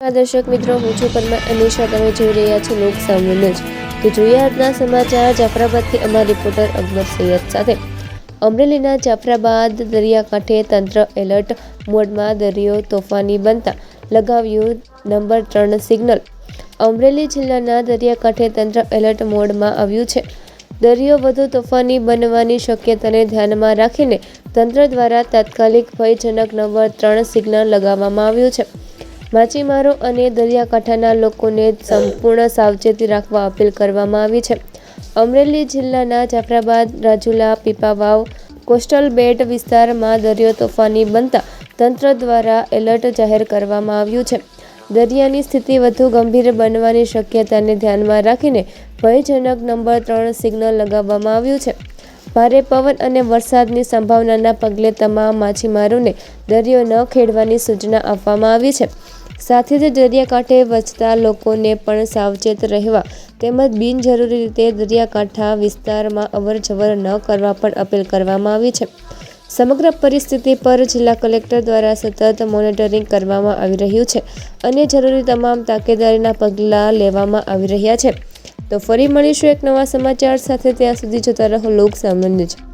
દર્શક મિત્રો, હું છું પરમાર અનિશા. તમે જોઈ રહ્યા છો લોક સામુ ન્યૂઝ. તો જોઈએ આજના સમાચાર જાફરાબાદથી અમારા રિપોર્ટર અકબર સૈયદ સાથે. અમરેલીના જાફરાબાદ દરિયાકાંઠે તંત્ર એલર્ટ મોડમાં. દરિયો તોફાની બનતા લગાવ્યું નંબર 3 સિગ્નલ. અમરેલી જિલ્લાના દરિયાકાંઠે તંત્ર એલર્ટ મોડમાં આવ્યું છે. દરિયો વધુ તોફાની બનવાની શક્યતાને ધ્યાનમાં રાખીને તંત્ર દ્વારા તાત્કાલિક ભયજનક નંબર 3 સિગ્નલ લગાવવામાં આવ્યું છે. માછીમારો અને દરિયાકાંઠાના લોકોને સંપૂર્ણ સાવચેતી રાખવા અપીલ કરવામાં આવી છે. અમરેલી જિલ્લાના જાફરાબાદ, રાજુલા, પીપાવાવ, કોસ્ટલ બેટ વિસ્તારમાં દરિયો તોફાની બનતા તંત્ર દ્વારા એલર્ટ જાહેર કરવામાં આવ્યું છે. દરિયાની સ્થિતિ વધુ ગંભીર બનવાની શક્યતાને ધ્યાનમાં રાખીને ભયજનક નંબર 3 સિગ્નલ લગાવવામાં આવ્યું છે. ભારે પવન અને વરસાદની સંભાવનાના પગલે તમામ માછીમારોને દરિયો ન ખેડવાની સૂચના આપવામાં આવી છે. સાથે જ દરિયાકાંઠે વસતા લોકોને પણ સાવચેત રહેવા તેમજ બિનજરૂરી રીતે દરિયાકાંઠા વિસ્તારમાં અવરજવર ન કરવા પણ અપીલ કરવામાં આવી છે. સમગ્ર પરિસ્થિતિ પર જિલ્લા કલેક્ટર દ્વારા સતત મોનિટરિંગ કરવામાં આવી રહ્યું છે અને જરૂરી તમામ તકેદારીના પગલાં લેવામાં આવી રહ્યા છે. તો ફરી મળીશું એક નવા સમાચાર સાથે. ત્યાં સુધી જોતા રહો લોક સામુ ન્યૂઝ.